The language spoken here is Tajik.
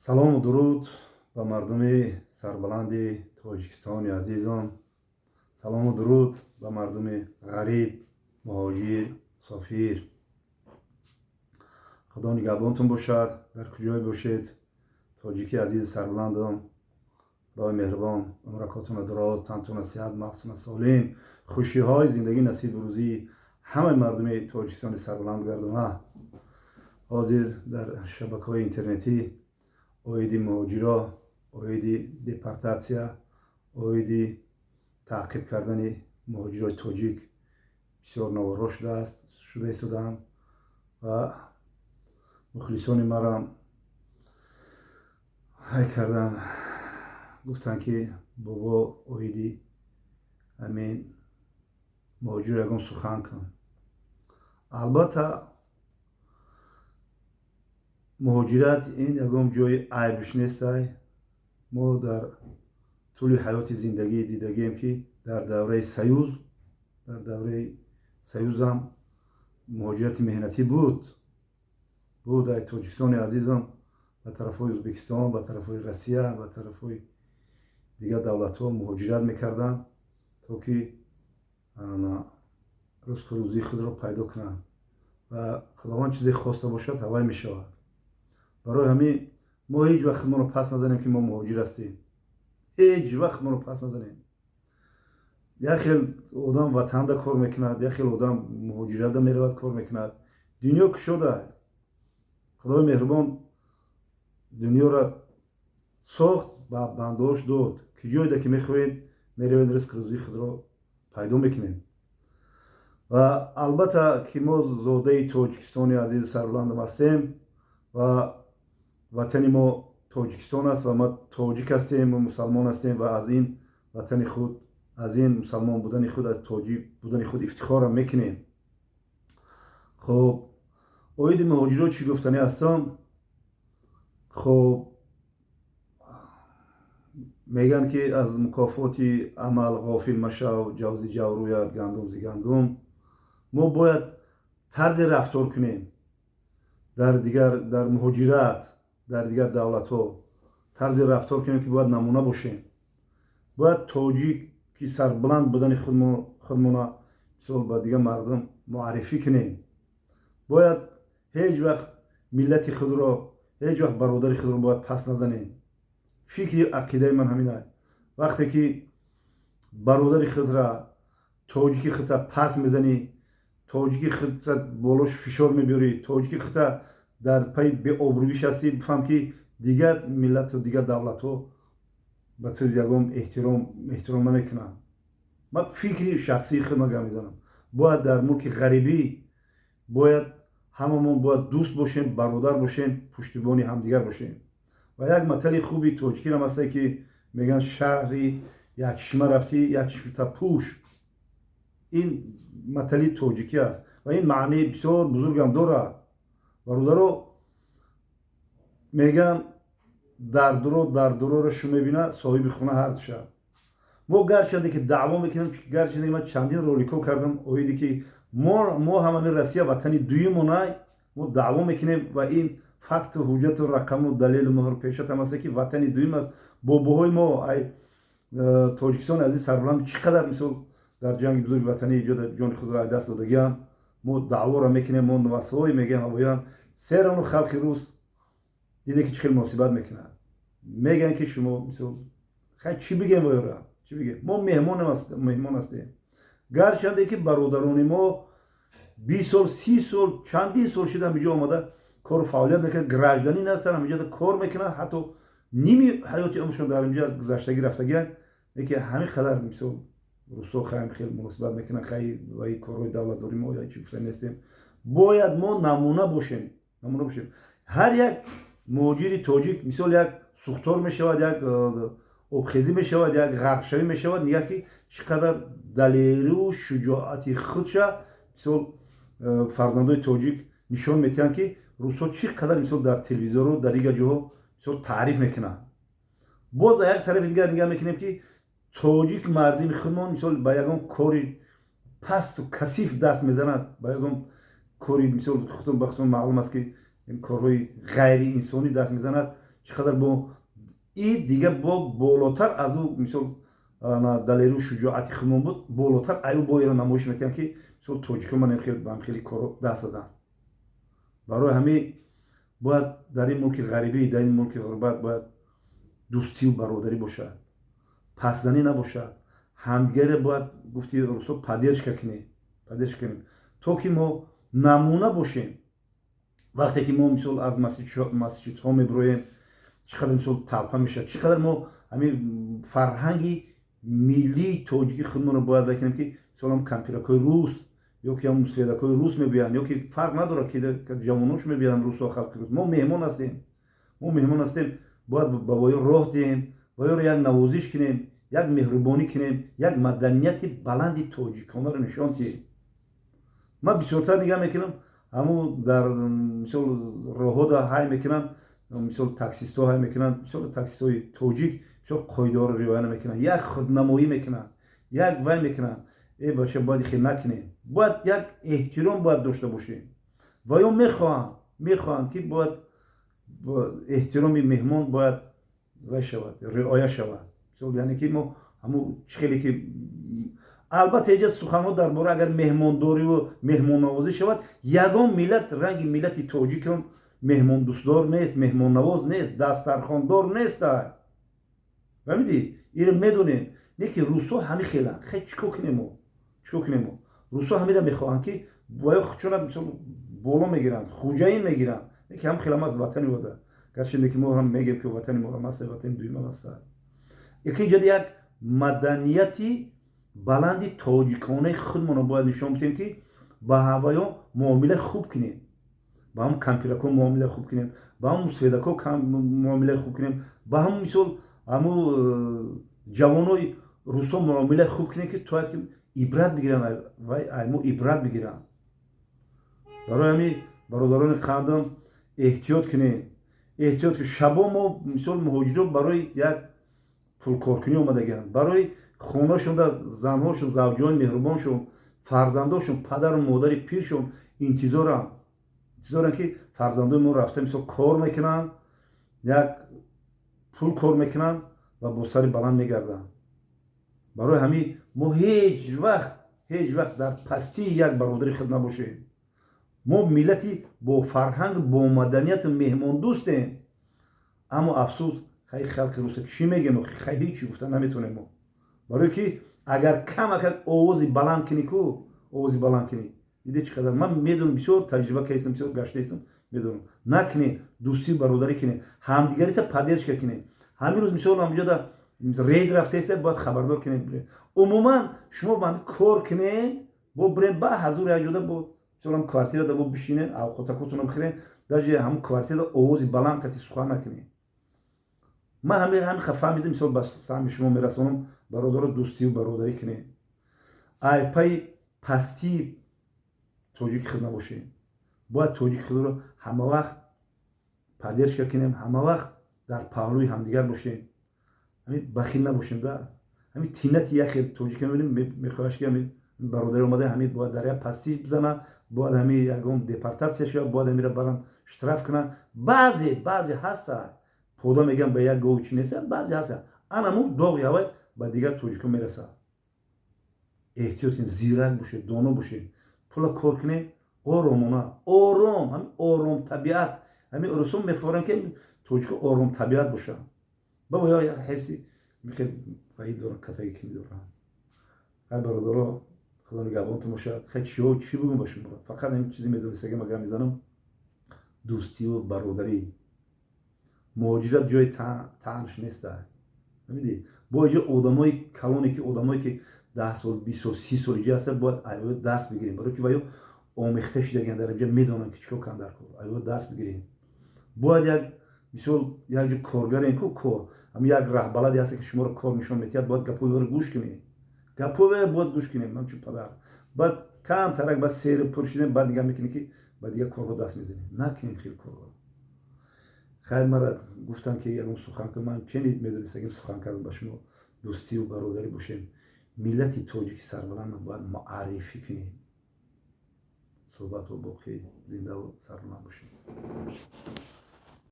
салому дуруд ба мардуми сарбаланди тоҷикистони азизам. Салому дуруд ба мардуми ғариб, муҳоҷир, мусофир. худо нигаҳбонтон бошад. дар куҷое бошед, тоҷики азизи сарбаландам, худои меҳрубон умракотона дуроз, тантона сиҳат, мағзтона солим, хушиҳои зиндагӣ насибу рӯзии ҳамаи мардуми тоҷикистони сарбаланд гардона. ҳозир дар шабакаҳои интернетӣ оиди муҳоҷиро, оиди депортатсия, оиди таъқиб кардани муҳоҷирои тоҷик бисёр наворҳо шуда истоданд ва мухлисони марам ҳай карданд, гуфтанд ки бобо оиди ҳамин муҳоҷиро ягон сухан кун. албатта муҳоҷират ин ягон ҷои айбш нестай. мо дар тӯли ҳаёти зиндагӣ дидагем ки дар давраи саюзам муҳоҷирати меҳнатӣ буд. Ай Тоҷикистони азизам ба тарафҳои Ӯзбекистон, ба тарафҳои Россия, ба тарафҳои дигар давлатҳо муҳоҷират мекарданд, то ки ризқу рӯзии худро пайдо кунанд ва худованд чизе хоста бошад ҳавай мешавад. барои ҳамин мо ҳеҷ вақт худмонро пас назанем ки мо муҳоҷир ҳастем. ҳеҷ вақт худмонро пас назанем. як хел одам ватанда кор мекунад, як хел одам муҳоҷирата меравад кор мекунад. дунё кушода. худои меҳрубон дунёро сохт ва бандош дод ки ҷойда ки мехоҳед меравед ризқи рӯзии худро пайдо мекунед. ва албатта ки мо зодаи Тоҷикистони азизи сарбаландам ҳастем ва ватани мо Тоҷикистон аст ва мо тоҷик ҳастем, мо мусалмон ҳастем ва аз ин ватани худ, аз ин мусалмон будани худ, аз тоҷик будани худ ифтихорам мекунем. хуб, оиди муҳоҷирот чӣ гуфтанӣ ҳастам? хуб, мегӯянд ки аз мукофоти амал ғофил машав, ҷавзи ҷав рӯяд, гандум зи гандум. мо бояд тарзе рафтор кунем дар муҳоҷират, дар дигар давлатҳо тарзе рафтор кунем ки бояд намуна бошем. бояд тоҷики сарбаланд будани худмона мисол ба дигар мардум муаррифӣ кунем. бояд ҳеҷ вақт миллати худро, ҳеҷ вақт бародари худро бояд пас назанем. фикри ақидаи ман ҳамин аст. вақте ки бародари худра, тоҷики худра пас мезанӣ, тоҷики худра болош фишор мебиёрӣ, тоҷики худра дар паи беобрӯиш ҳастӣ, бифаҳм ки дигар миллату дигар давлатҳо ба ту ягон эҳтиром намекунанд. ман фикри шахсии худам гап мезанам. бояд дар мулки ғарибӣ бояд ҳамамон бояд дӯст бошем, бародар бошем, пуштибони ҳамдигар бошем. ва як матали хуби тоҷикиам аст ки мегӯянд шаҳри якчишма рафтӣ, якчишмата пӯш. ин матали тоҷикӣ аст ва ин маънии бисёр бузургам дорад. бародаро мегӯянд дардуроро шу мебина, соҳиби хона ҳард шавад. мо гарчанде ки даъво мекунем, гарчанде ки ман чандин роликҳо кардам оиди ки мо ҳамаи Россия ватани дуюмонай, мо даъво мекунем ва ин факту ҳуҷҷату рақаму далелу муҳр пешатам аст ки ватани дуюм аст. бобоҳои мо ай Тоҷикистони азизи сарбаланд чӣ қадар мисол дар ҷанги бузурги ватанӣ ҷони худро аз даст додагианд. мо даъворо мекунем, мо навасои мегӯем ҳавоян серану халқи рус диде ки чӣ хел муносибат мекунад. мегӯянд ки шумо мисол хай чӣ бигем воёра, чӣ бигем? мо меҳмон ҳастем. гарчанде ки бародарони мо 20 сол, 30 сол, чандин сол шуда ҳамиҷо омада кору фаъолият мекунад, гражданин ҳастанд, ҳамиҷода кор мекунанд, ҳатто ними ҳаёти умршон дар инҷа гузаштагӣ рафтагианд. лекин ҳамин қадар мисол русо хаем хел муносибат мекунанд, хай ва ин корҳои давлатдорӣ мо чӣ гуфта нестем. бояд мо намуна бошем. ҳар як муҳоҷири тоҷик мисол як сухтор мешавад, як обхезӣ мешавад, як ғарқшавӣ мешавад, нигах ки чӣ қадар далеру шуҷоати худша мисол фарзандои тоҷик нишон медиҳанд ки русҳо чӣ қадар мисол дар телевизору дар дигар ҷоҳо мисол таъриф мекунанд. боз аз як тарафи дигар нигоҳ мекунем ки тоҷик мардими худмон мисол ба ягон кори пасту касиф даст мезанад, ба ягон кори мисол худтон ба худтон маълум аст ки ин корҳои ғайриинсонӣ даст мезанад. چقدر با این دیگه با بالاتر از او مثل دلیل شجاعت خودمون بود بالاتر ایو با ایران نمایش میکنم که مثل توجیکو من خیلی کارو دست دادم برای همین باید در این ملک غریبی در این ملک غربت باید دوستی و برادری باشد پسزنی نباشد همدیگه باید گفتی روسو پدرش کنیم تا که ما نمونه باشیم وقتی که ما مثل از مسجد ها میبرویم چقدر مثل تلپه میشه چقدر ما همین فرهنگی ملی توجیکی خودمون رو باید بکنیم که مثلا هم کمپیرکای روس یا که هم سویدکای روس میبیان یا که فرق نداره که جوانوش میبیان روس و خلق روس ما مهمان هستیم باید با وای راه دیم وای رو یک نوازش کنیم یک مهربانی کنیم یک مدنیت بلندی توجیکانه رو نشان دهیم من بسیارتر نگاه میکنم همو در مثل راه‌ها دا های میکنن مثل تاکسیست ها های میکنن مثل تاکسیست های توجیک مثل قایدار رو رعایت میکنن یک خودنمایی میکنن یک وای میکنن ای باشه باید خیلی نکنیم باید یک احترام باید داشته باشیم و یا میخوان که باید احترام مهمان باید وای شود رعایت شود یعنی که ما همو خیلی که البته اینجا سخنها درباره اگر مهمانداری و مهمان نوازی شود یگان ملت رنگ ملت تاجیک هم مهمان دوستدار نیست مهمان نواز نیست دسترخواندار نیست و میدی این رو میدونیم نه که روسا همه خیلی چیکار کنیم روسا همه را میخواهند که باید خودشون مثلا بالا میگیرن خوجین میگیرن نه که هم خیلی از وطن بوده گرچه که ما هم میگیم که وطن ما هم است وطن دویم هم است یکی جدی یک مدنیتی بلندی تاجیکانه خودمون رو باید نشان بدیم که با هوایا معامله خوب کنیم با هم کمپیرکو معامله خوب کنیم با هم سویدکو معامله خوب کنیم با هم مثل همو جوانای روسا معامله خوب کنیم که تا که عبرت بگیرن و ایمو عبرت بگیرن برای همین برادران خاندم احتیاط که شبا ما مثل مهاجران برای یک پولکارکنی اومدگن برای خونه‌شون زنهاشون زوجای مهربانشون فرزنداشون پدر و مادر پیرشون انتظارن که فرزندای ما رفته مثل کار میکنن یک پول کار میکنن و با سر بلند میگردن برای همین ما هیچ وقت در پستی یک برادری خود نباشیم ما ملتی با فرهنگ با مدنیت مهمان دوستیم اما افسوس خیلی خلق روسا چی میگن خیلی هیچی گفتن نمیتونیم ما برای که اگر کمک آوازی بلند کنی دیده چقدر من میدونم بسیار تجربه کردم بسیار گشته هستم میدونم نکنی دوستی برادری کنی همدیگری تا پدرش کنی همین روز مثلا اونجا در رید رفته است باید خبردار کنی عموما شما با هم کار کنین با برین با حضور اجوده با مثلا کوارتیر دا با بشینین او خودتون بخورین در هم کوارتیر آوازی بلند کتی سخن نکنی من همین خفا میدم مثلا بس سهم شما میرسونم برادر دوستی و برادری کنی ای پای پستی توجیک خود نباشیم باید توجیک خود رو همه وقت پدرش کنیم همه وقت در پهلوی همدیگر باشیم همین بخیل نباشیم همین تینت یخی توجیک میبینیم میخواهش که همین برادر اومده همین باید دریا پستی بزنه باید همین یکم دپارتاسیون شد باید همین را برام اشتراف کنن بعضی هستن پودا میگم به یک گوچ نیست بعضی هستن انمو داغ یاوی با دیگر توجیک میرسه احتیاط کنید زیرک باشید دانا باشید پولا کار کنید آرام طبیعت همین رسوم میفورن که توجیک آرام طبیعت باشه بابا یا یک حسی میخواد فاید داره کتایی کنی داره ای برادرها خدا نگهبانتون باشه خیلی چی بگم با شما فقط این چیزی میدونستم که مگه میزنم دوستی و برادری مهاجرت جای تنش نیست میدی با یه آدمای کلانی که آدمایی که 10 سال 20 سال 30 سالگی هستن باید ایو درس بگیریم برای که وایو آمیخته شدگن در اینجا میدونن که چیکار کن در کار ایو درس بگیریم باید یک مثال یک کارگر این کو کار هم یک رهبلدی هست که شما رو کار نشون میده باید گپوی رو گوش کنی گپوی باید گوش کنیم من چون پدر بعد کم ترک بعد سیر پرشیدن بعد نگاه میکنی که بعد دیگه کار رو دست میزنی نکنین خیلی کار خیلی مرد گفتن که یه سخن که من چنید میدونستم که سخن کردم با شما دوستی و برادری باشیم ملتی تاجیک سربلند باید معرفی کنیم صحبت و باقی زنده و سربلند باشیم